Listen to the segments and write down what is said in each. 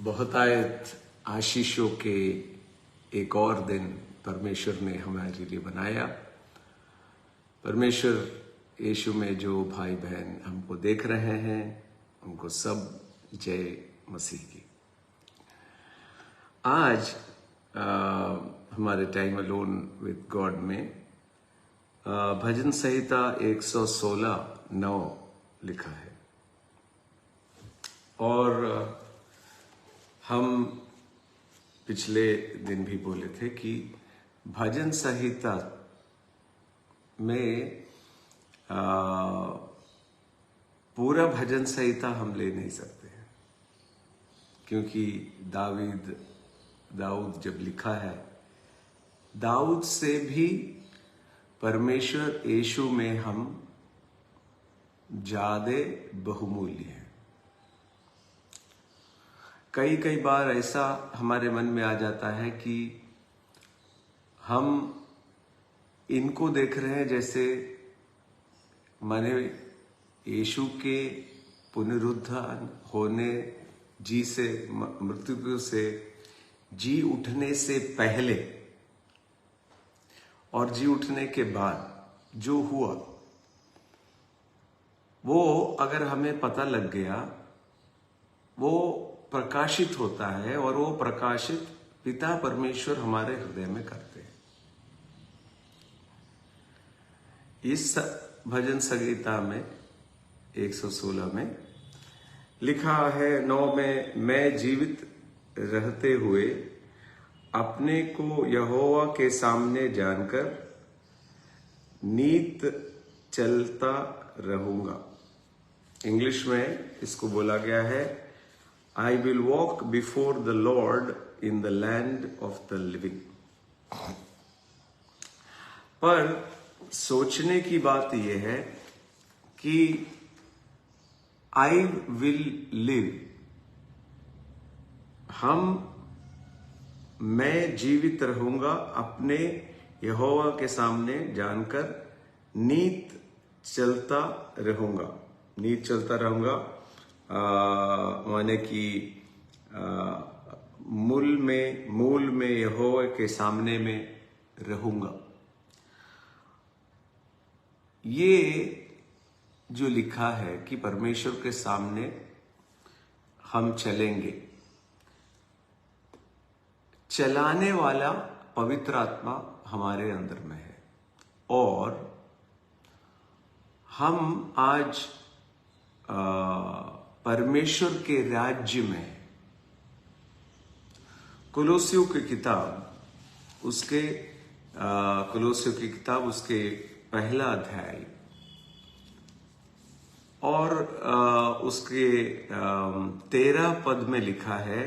बहुतायत आशीषों के एक और दिन परमेश्वर ने हमारे लिए बनाया। परमेश्वर यीशु में जो भाई बहन हमको देख रहे हैं उनको सब जय मसीह की। आज हमारे टाइम अलोन विद गॉड में भजन संहिता 116:9 लिखा है और हम पिछले दिन भी बोले थे कि भजन संहिता में पूरा भजन संहिता हम ले नहीं सकते हैं, क्योंकि दाऊद जब लिखा है, दाऊद से भी परमेश्वर यीशु में हम ज्यादा बहुमूल्य हैं। कई बार ऐसा हमारे मन में आ जाता है कि हम इनको देख रहे हैं जैसे माने यीशु के पुनरुत्थान होने, मृत्यु से जी उठने से पहले और जी उठने के बाद जो हुआ वो अगर हमें पता लग गया, वो प्रकाशित होता है और वो प्रकाशित पिता परमेश्वर हमारे हृदय में करते हैं। इस भजन संहिता में 116 में लिखा है 9 में, मैं जीवित रहते हुए अपने को यहोवा के सामने जानकर नीत चलता रहूंगा। इंग्लिश में इसको बोला गया है, I will walk before the Lord in the land of the living। पर सोचने की बात यह है कि I will live, मैं जीवित रहूंगा अपने यहोवा के सामने जानकर नीत चलता रहूंगा। नीत चलता रहूंगा माने कि मूल में यहोवा के सामने में रहूंगा। ये जो लिखा है कि परमेश्वर के सामने हम चलेंगे, चलाने वाला पवित्र आत्मा हमारे अंदर में है। और हम आज परमेश्वर के राज्य में, कुलोसियों की किताब उसके पहला अध्याय और उसके 13 पद में लिखा है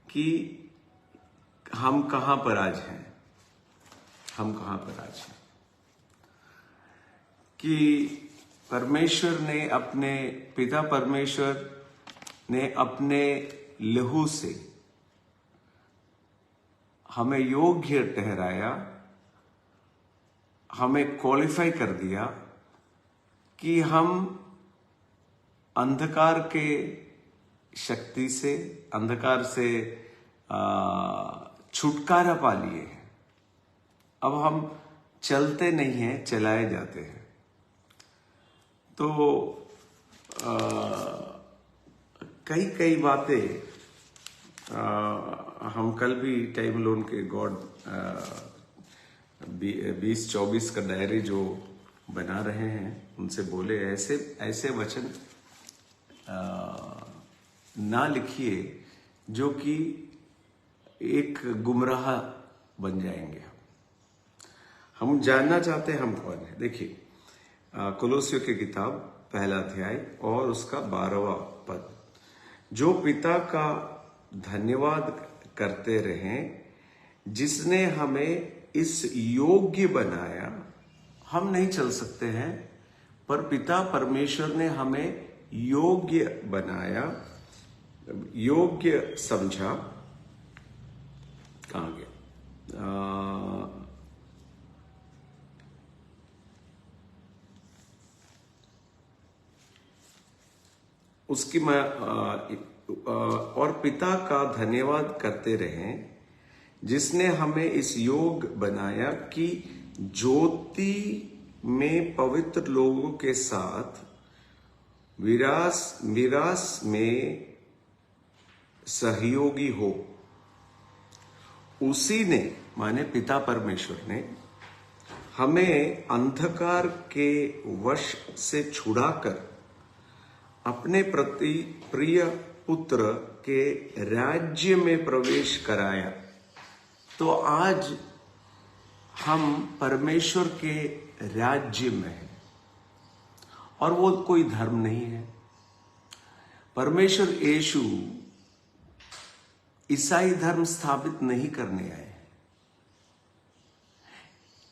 कि हम कहां पर आज हैं। कि परमेश्वर ने पिता परमेश्वर ने अपने लहू से हमें योग्य ठहराया, हमें क्वालिफाई कर दिया कि हम अंधकार के शक्ति से, अंधकार से छुटकारा पा लिए हैं। अब हम चलते नहीं हैं, चलाए जाते हैं। तो कई बातें हम कल भी टाइम लोन के गॉड 2024 का डायरी जो बना रहे हैं उनसे बोले, ऐसे वचन ना लिखिए जो कि एक गुमराह बन जाएंगे। हम जानना चाहते हैं हम कौन है। देखिए कुलोसियों की किताब पहला अध्याय और उसका 12वां पद, जो पिता का धन्यवाद करते रहें जिसने हमें इस योग्य बनाया। हम नहीं चल सकते हैं, पर पिता परमेश्वर ने हमें योग्य बनाया, योग्य समझा। कहां गया? उसकी मैं और पिता का धन्यवाद करते रहें जिसने हमें इस योग बनाया कि ज्योति में पवित्र लोगों के साथ विरास में सहयोगी हो। उसी ने, माने पिता परमेश्वर ने, हमें अंधकार के वश से छुड़ाकर अपने प्रति प्रिय पुत्र के राज्य में प्रवेश कराया। तो आज हम परमेश्वर के राज्य में हैं, और वो कोई धर्म नहीं है। परमेश्वर यीशु ईसाई धर्म स्थापित नहीं करने आए।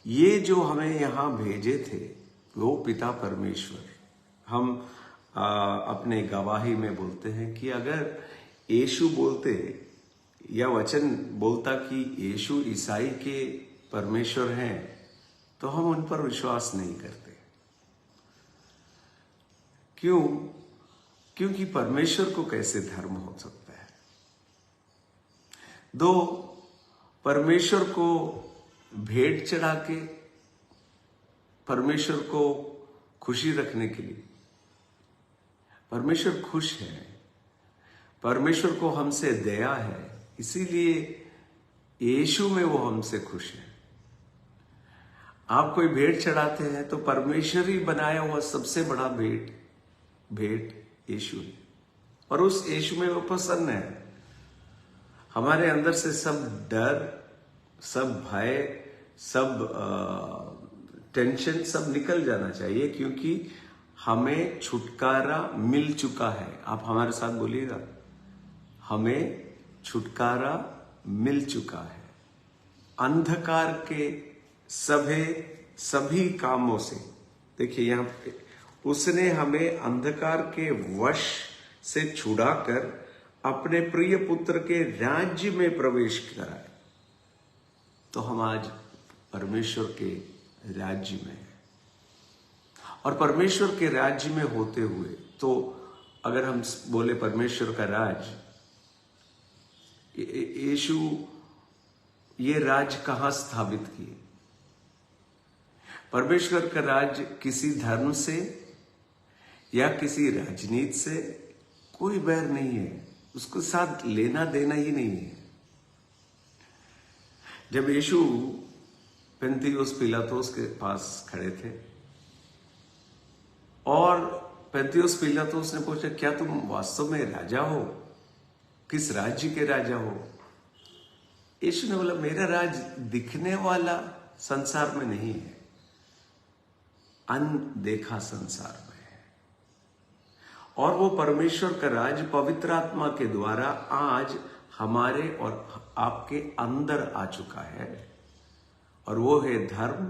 ये जो हमें यहां भेजे थे वो पिता परमेश्वर। हम अपने गवाही में बोलते हैं कि अगर यीशु बोलते या वचन बोलता कि यीशु ईसाई के परमेश्वर हैं, तो हम उन पर विश्वास नहीं करते। क्यों? क्योंकि परमेश्वर को कैसे धर्म हो सकता है? दो, परमेश्वर को भेंट चढ़ा के, परमेश्वर को खुशी रखने के लिए, परमेश्वर खुश है, परमेश्वर को हमसे दया है, इसीलिए यीशु में वो हमसे खुश है। आप कोई भेंट चढ़ाते हैं तो परमेश्वर ही बनाया हुआ सबसे बड़ा भेंट यीशु है, और उस यीशु में वो प्रसन्न है। हमारे अंदर से सब डर, सब भय, सब टेंशन सब निकल जाना चाहिए, क्योंकि हमें छुटकारा मिल चुका है। आप हमारे साथ बोलिएगा, हमें छुटकारा मिल चुका है अंधकार के सभी कामों से। देखिए यहां पे उसने हमें अंधकार के वश से छुड़ाकर अपने प्रिय पुत्र के राज्य में प्रवेश कराया। तो हम आज परमेश्वर के राज्य में हैं, और परमेश्वर के राज्य में होते हुए, तो अगर हम बोले परमेश्वर का राज्य, यीशु ये राज्य कहां स्थापित किए? परमेश्वर का राज्य किसी धर्म से या किसी राजनीति से कोई बैर नहीं है, उसके साथ लेना देना ही नहीं है। जब यीशु पुन्तियुस पिलातुस के पास खड़े थे और पुन्तियुस पिलातुस ने पूछा, क्या तुम वास्तव में राजा हो? किस राज्य के राजा हो? यीशु ने बोला, मेरा राज दिखने वाला संसार में नहीं है, अनदेखा संसार में है। और वो परमेश्वर का राज पवित्र आत्मा के द्वारा आज हमारे और आपके अंदर आ चुका है, और वो है धर्म,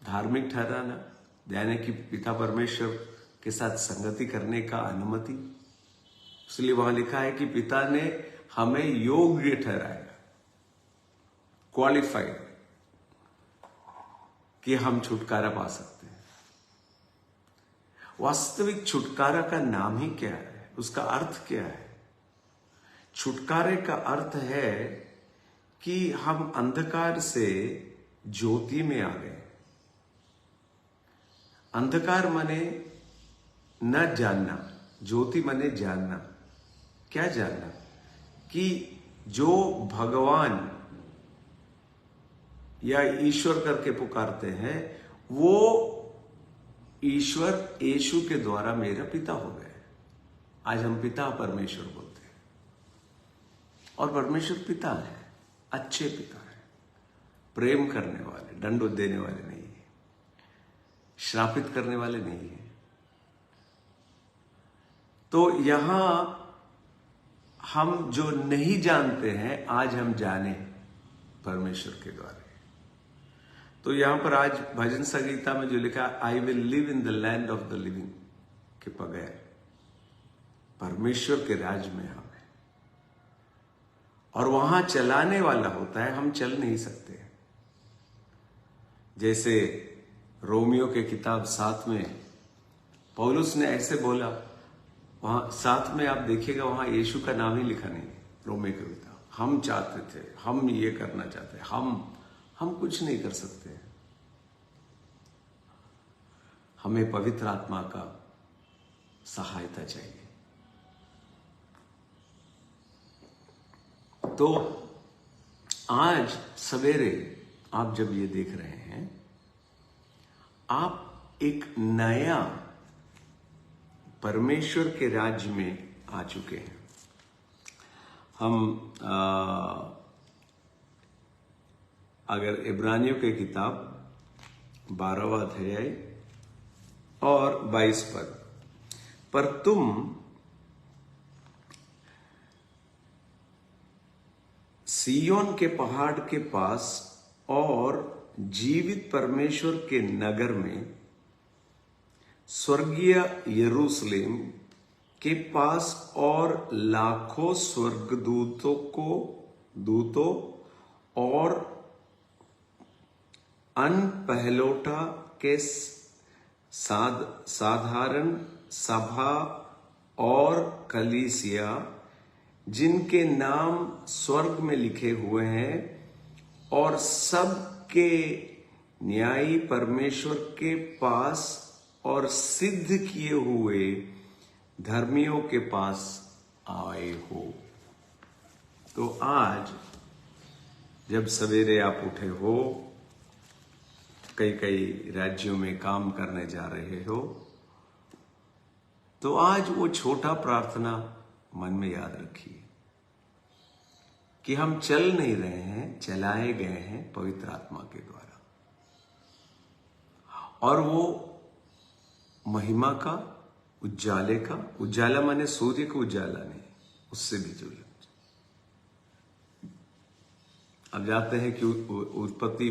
धार्मिक ठहराना, यानी कि पिता परमेश्वर के साथ संगति करने का अनुमति। इसलिए वहां लिखा है कि पिता ने हमें योग्य ठहराया, क्वालिफाइड, कि हम छुटकारा पा सकते हैं। वास्तविक छुटकारा का नाम ही क्या है? उसका अर्थ क्या है? छुटकारे का अर्थ है कि हम अंधकार से ज्योति में आ गए। अंधकार माने न जानना, ज्योति माने जानना। क्या जानना? कि जो भगवान या ईश्वर करके पुकारते हैं, वो ईश्वर यीशु के द्वारा मेरा पिता हो गए। आज हम पिता परमेश्वर बोलते हैं, और परमेश्वर पिता है, अच्छे पिता है, प्रेम करने वाले, दंड देने वाले नहीं है, श्रापित करने वाले नहीं है। तो यहां हम जो नहीं जानते हैं, आज हम जाने परमेश्वर के द्वारा। तो यहां पर आज भजन संगीता में जो लिखा, I will live in the land of the living के बगैर परमेश्वर के राज में हम हैं, और वहां चलाने वाला होता है, हम चल नहीं सकते। जैसे रोमियो के किताब 7 में पौलुस ने ऐसे बोला, वहां साथ में आप देखिएगा, वहां यीशु का नाम ही लिखा नहीं है। रोमी कविता, हम चाहते थे, हम ये करना चाहते, हम कुछ नहीं कर सकते। हमें पवित्र आत्मा का सहायता चाहिए। तो आज सवेरे आप जब ये देख रहे हैं, आप एक नया परमेश्वर के राज्य में आ चुके हैं। हम अगर इब्रानियों की किताब 12वां अध्याय और 22 पद, पर तुम सिय्योन के पहाड़ के पास और जीवित परमेश्वर के नगर में, स्वर्गीय यरूशलेम के पास और लाखों दूतों और अनपहलोटा के साधारण सभा और कलीसिया, जिनके नाम स्वर्ग में लिखे हुए हैं, और सबके न्यायी परमेश्वर के पास और सिद्ध किए हुए धर्मियों के पास आए हो। तो आज जब सवेरे आप उठे हो, कई कई राज्यों में काम करने जा रहे हो, तो आज वो छोटा प्रार्थना मन में याद रखिए कि हम चल नहीं रहे हैं, चलाए गए हैं पवित्र आत्मा के द्वारा। और वो महिमा का, उजाला माने सूर्य का उजाला नहीं, उससे भी जुड़ा। अब जाते हैं कि उत्पत्ति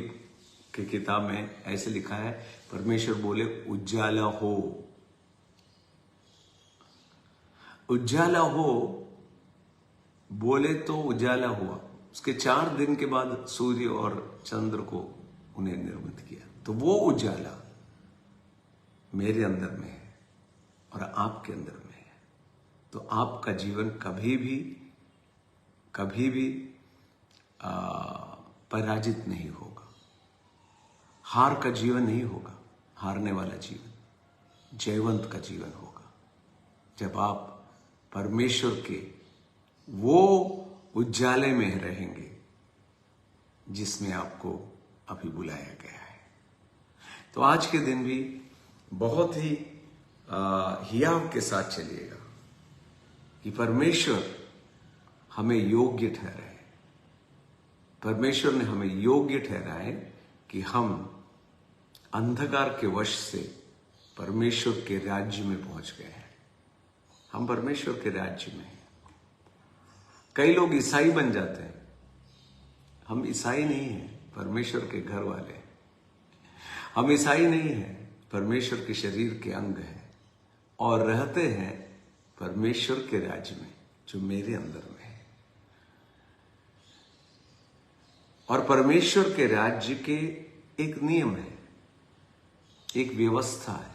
की किताब में ऐसे लिखा है, परमेश्वर बोले उजाला हो। उजाला हो बोले तो उजाला हुआ। उसके 4 दिन के बाद सूर्य और चंद्र को उन्हें निर्मित किया। तो वो उजाला मेरे अंदर में है और आपके अंदर में है। तो आपका जीवन कभी भी पराजित नहीं होगा, हार का जीवन नहीं होगा। हारने वाला जीवन जयवंत का जीवन होगा, जब आप परमेश्वर के वो उजाले में रहेंगे जिसमें आपको अभी बुलाया गया है। तो आज के दिन भी बहुत ही हियाव के साथ चलिएगा कि परमेश्वर हमें योग्य ठहराए। परमेश्वर ने हमें योग्य ठहराए कि हम अंधकार के वश से परमेश्वर के राज्य में पहुंच गए हैं। हम परमेश्वर के राज्य में हैं। कई लोग ईसाई बन जाते हैं। हम ईसाई नहीं हैं, परमेश्वर के घर वाले। हम ईसाई नहीं हैं, परमेश्वर के शरीर के अंग हैं और रहते हैं परमेश्वर के राज्य में जो मेरे अंदर में है। और परमेश्वर के राज्य के एक नियम है, एक व्यवस्था है,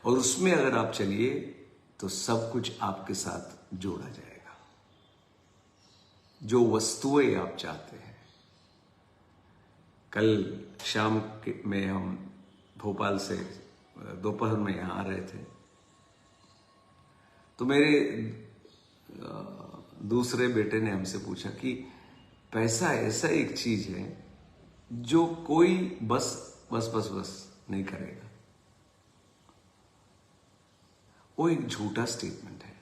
और उसमें अगर आप चलिए तो सब कुछ आपके साथ जोड़ा जाएगा। जो वस्तुएं आप चाहते हैं। कल शाम में हम भोपाल से दोपहर में यहां आ रहे थे, तो मेरे दूसरे बेटे ने हमसे पूछा कि पैसा ऐसा एक चीज है जो कोई बस नहीं करेगा। वो एक झूठा स्टेटमेंट है।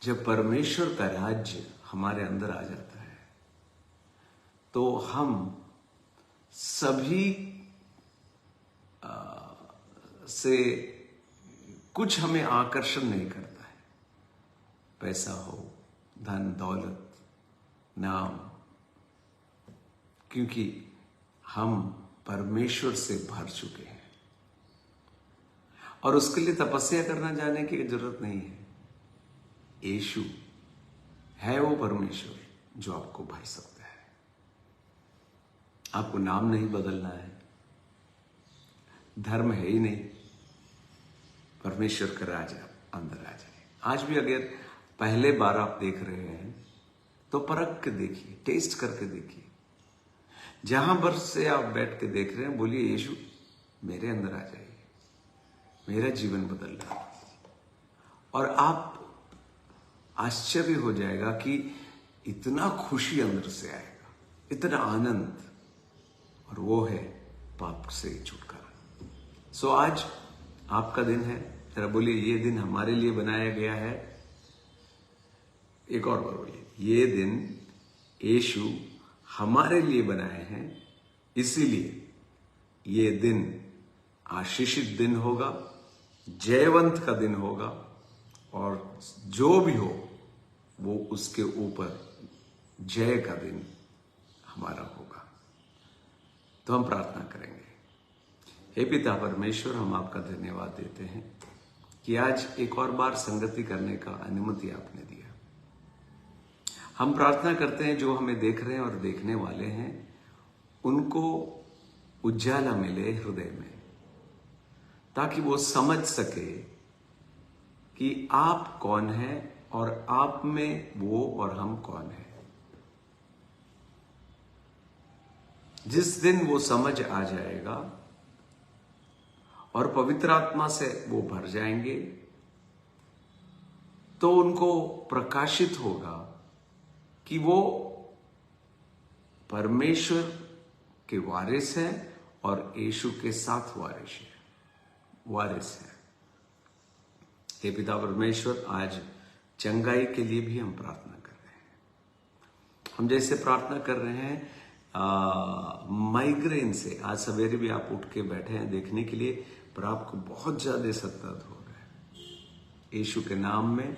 जब परमेश्वर का राज्य हमारे अंदर आ जाता है तो हम सभी से कुछ हमें आकर्षण नहीं करता है। पैसा हो, धन दौलत, नाम, क्योंकि हम परमेश्वर से भर चुके हैं और उसके लिए तपस्या करना जाने की जरूरत नहीं है। यीशु है वो परमेश्वर जो आपको भर सकता है। आपको नाम नहीं बदलना है, धर्म है ही नहीं, परमेश्वर का राज अंदर आ जाए। आज भी अगर पहले बार आप देख रहे हैं तो परख के देखिए, टेस्ट करके देखिए। जहां पर से आप बैठ के देख रहे हैं, बोलिए यीशु मेरे अंदर आ जाइए, मेरा जीवन बदल रहा है। और आप आश्चर्य हो जाएगा कि इतना खुशी अंदर से आएगा, इतना आनंद, और वो है पाप से छुटकारा। सो आज आपका दिन है, जरा बोलिए ये दिन हमारे लिए बनाया गया है। एक और बार बोलिए, ये दिन यीशु हमारे लिए बनाए हैं, इसीलिए ये दिन आशीषित दिन होगा, जयवंत का दिन होगा, और जो भी हो वो उसके ऊपर जय का दिन हमारा होगा। तो हम प्रार्थना करेंगे। हे पिता परमेश्वर, हम आपका धन्यवाद देते हैं कि आज एक और बार संगति करने का अनुमति आपने दिया। हम प्रार्थना करते हैं जो हमें देख रहे हैं और देखने वाले हैं, उनको उजाला मिले हृदय में, ताकि वो समझ सके कि आप कौन हैं और आप में वो और हम कौन हैं। जिस दिन वो समझ आ जाएगा और पवित्र आत्मा से वो भर जाएंगे, तो उनको प्रकाशित होगा कि वो परमेश्वर के वारिस हैं और यीशु के साथ वारिस हैं। हे पिता परमेश्वर, आज चंगाई के लिए भी हम प्रार्थना कर रहे हैं। हम जैसे प्रार्थना कर रहे हैं माइग्रेन से, आज सवेरे भी आप उठ के बैठे हैं देखने के लिए, पर आपको बहुत ज्यादा सर दर्द हो रहा है। यीशु के नाम में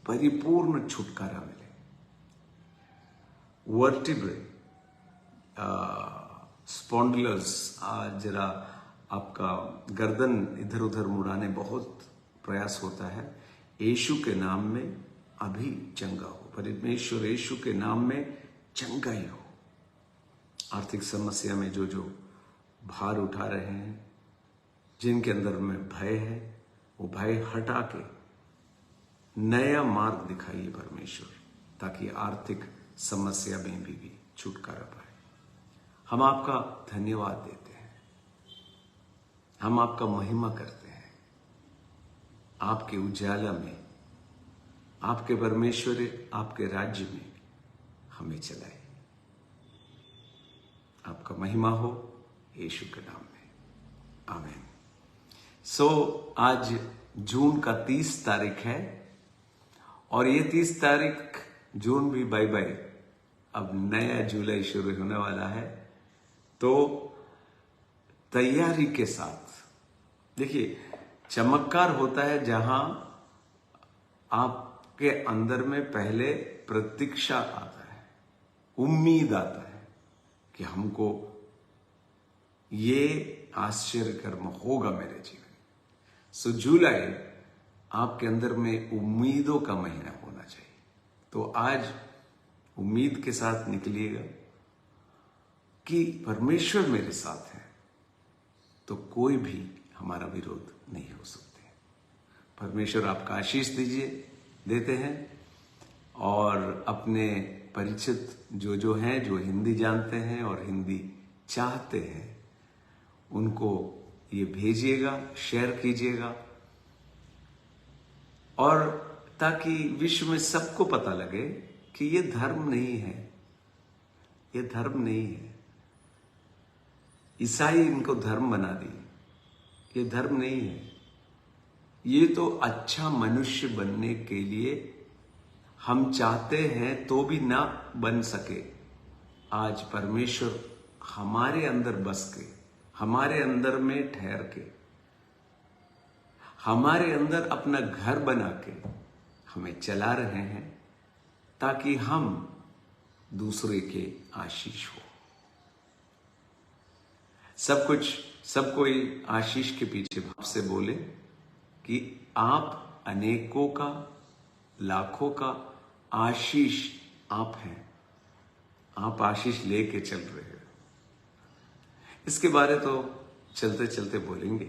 परिपूर्ण छुटकारा मिले। वर्टिब्रे, स्पॉन्डिलस, जरा आपका गर्दन इधर उधर मुड़ाने बहुत प्रयास होता है, यीशु के नाम में अभी चंगा हो। परमेश्वर यीशु के नाम में चंगाई हो। आर्थिक समस्या में जो जो भार उठा रहे हैं, जिनके अंदर में भय है, वो भय हटा के नया मार्ग दिखाइए परमेश्वर, ताकि आर्थिक समस्या में भी छुटकारा पाए। हम आपका धन्यवाद देते हैं, हम आपका महिमा करते हैं। आपके उजाला में, आपके परमेश्वर, आपके राज्य में हमें चलाए। आपका महिमा हो यीशु के नाम में, आमीन। आज जून का 30 तारीख है, और ये 30 तारीख जून भी बाय बाय, अब नया जुलाई शुरू होने वाला है। तो तैयारी के साथ देखिए, चमत्कार होता है जहां आपके अंदर में पहले प्रतीक्षा आता है, उम्मीद आता है कि हमको ये आश्चर्य कर्म होगा मेरे जीवन। सो जुलाई आपके अंदर में उम्मीदों का महीना होना चाहिए। तो आज उम्मीद के साथ निकलिएगा कि परमेश्वर मेरे साथ है, तो कोई भी हमारा विरोध नहीं हो सकते। परमेश्वर आपका आशीष देते हैं, और अपने परिचित जो हैं, जो हिंदी जानते हैं और हिंदी चाहते हैं, उनको ये भेजिएगा, शेयर कीजिएगा, और ताकि विश्व में सबको पता लगे कि ये धर्म नहीं है, ये धर्म नहीं है। ईसाई इनको धर्म बना दिए, ये धर्म नहीं है। ये तो अच्छा मनुष्य बनने के लिए हम चाहते हैं तो भी ना बन सके। आज परमेश्वर हमारे अंदर बस के, हमारे अंदर में ठहर के, हमारे अंदर अपना घर बना के हमें चला रहे हैं, ताकि हम दूसरे के आशीष हो। सब कोई आशीष के पीछे भाव से बोले कि आप अनेकों का, लाखों का आशीष आप हैं। आप आशीष लेके चल रहे हो। इसके बारे तो चलते चलते बोलेंगे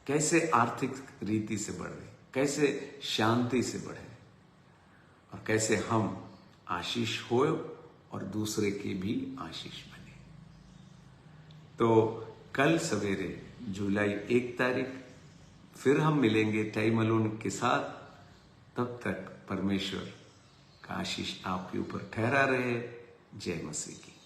कैसे आर्थिक रीति से बढ़े, कैसे शांति से बढ़े, और कैसे हम आशीष हो और दूसरे की भी आशीष बने। तो कल सवेरे जुलाई 1 तारीख फिर हम मिलेंगे टाइम अलोन के साथ। तब तक परमेश्वर का आशीष आपके ऊपर ठहरा रहे। जय मसीह की।